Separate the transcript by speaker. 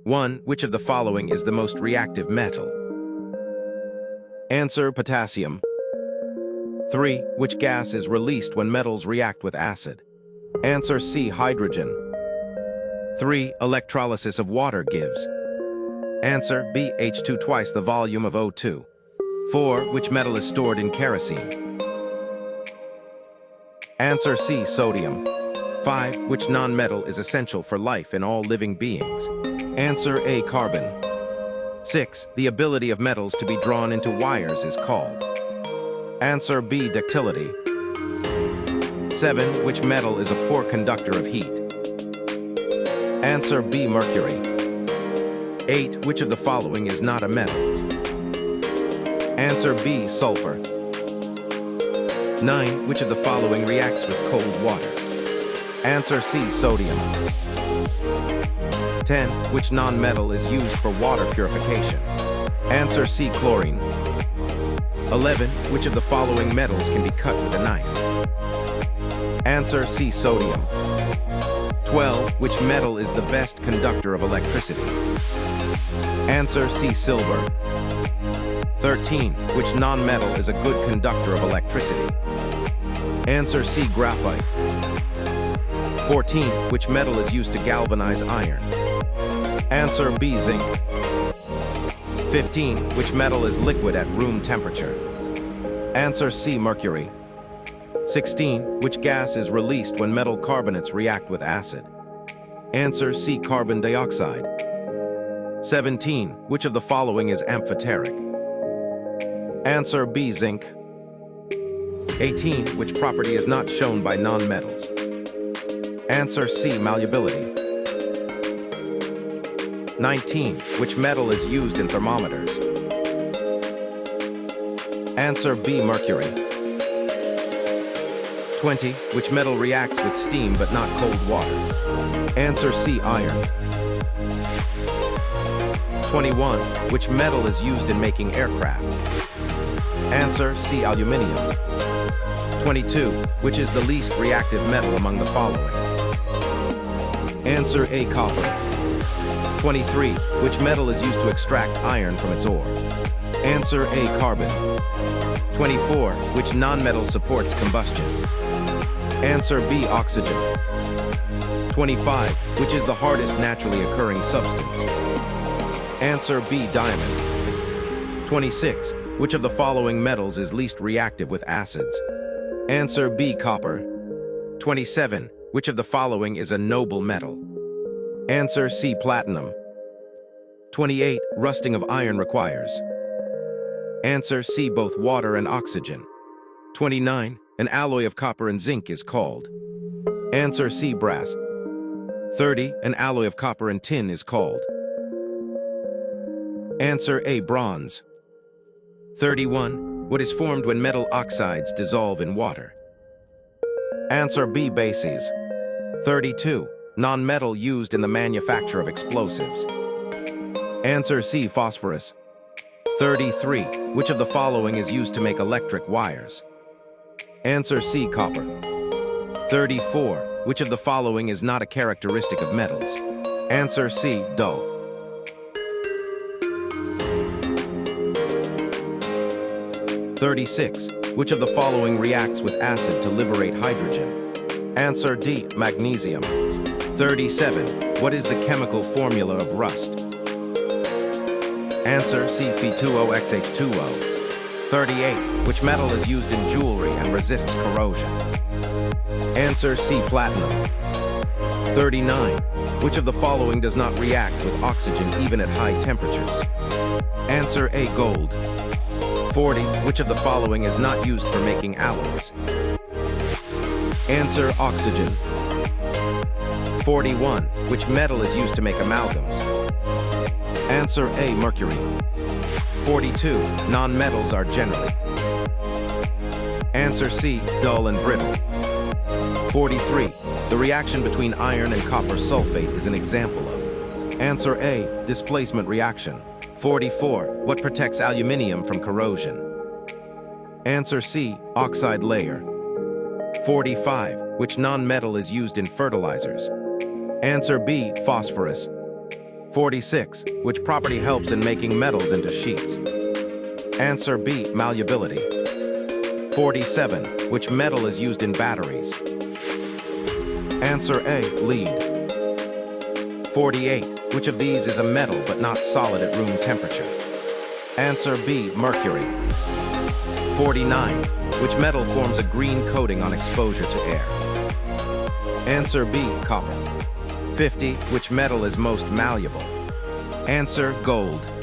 Speaker 1: 1. Which of the following is the most reactive metal? Answer: potassium. 3. Which gas is released when metals react with acid? Answer C. Hydrogen. 3. Electrolysis of water gives. Answer B. H2 twice the volume of O2. 4. Which metal is stored in kerosene? Answer C. Sodium. 5. Which non-metal is essential for life in all living beings? Answer A. Carbon. 6. The ability of metals to be drawn into wires is called. Answer B. Ductility. 7. Which metal is a poor conductor of heat? Answer B. Mercury. 8. Which of the following is not a metal? Answer B. Sulfur. 9. Which of the following reacts with cold water? Answer C. Sodium. 10. Which non-metal is used for water purification? Answer C. Chlorine. 11. Which of the following metals can be cut with a knife? Answer C. Sodium. 12. Which metal is the best conductor of electricity? Answer C. Silver. 13. Which non-metal is a good conductor of electricity? Answer C. Graphite. 14. Which metal is used to galvanize iron? Answer B. Zinc. 15. Which metal is liquid at room temperature? Answer C. Mercury. 16. Which gas is released when metal carbonates react with acid? Answer C. Carbon dioxide. 17. Which of the following is amphoteric? Answer B. Zinc. 18. Which property is not shown by non-metals? Answer C. Malleability. 19. Which metal is used in thermometers? Answer B. Mercury. 20. Which metal reacts with steam but not cold water? Answer C. Iron. 21. Which metal is used in making aircraft? Answer C. Aluminium. 22. Which is the least reactive metal among the following? Answer A. Copper. 23. Which metal is used to extract iron from its ore? Answer A. Carbon. 24. Which non-metal supports combustion? Answer B. Oxygen. 25. Which is the hardest naturally occurring substance? Answer B. Diamond. 26. Which of the following metals is least reactive with acids? Answer B. Copper. 27. Which of the following is a noble metal? Answer C. Platinum. 28. Rusting of iron requires. Answer C. Both water and oxygen. 29. An alloy of copper and zinc is called. Answer C. Brass. 30. An alloy of copper and tin is called. Answer A. Bronze. 31. What is formed when metal oxides dissolve in water? Answer B. Bases. 32. Non-metal used in the manufacture of explosives. Answer C. Phosphorus. 33. Which of the following is used to make electric wires? Answer C. Copper. 34. Which of the following is not a characteristic of metals? Answer C. Dull. 36. Which of the following reacts with acid to liberate hydrogen? Answer D. Magnesium. 37. What is the chemical formula of rust? Answer C. Fe2OXH2O. 38. Which metal is used in jewelry and resists corrosion? Answer C. Platinum. 39. Which of the following does not react with oxygen even at high temperatures? Answer A. Gold. 40. Which of the following is not used for making alloys? Answer oxygen. 41. Which metal is used to make amalgams? Answer A. Mercury. 42. Non-metals are generally. Answer C. Dull and brittle. 43. The reaction between iron and copper sulfate is an example of. Answer A. Displacement reaction. 44. What protects aluminium from corrosion? Answer C. Oxide layer. 45. Which non-metal is used in fertilizers? Answer B. Phosphorus. 46. Which property helps in making metals into sheets? Answer B, malleability. 47. Which metal is used in batteries? Answer A, lead. 48. Which of these is a metal but not solid at room temperature? Answer B, mercury. 49. Which metal forms a green coating on exposure to air? Answer B, copper. 50. Which metal is most malleable? Answer gold.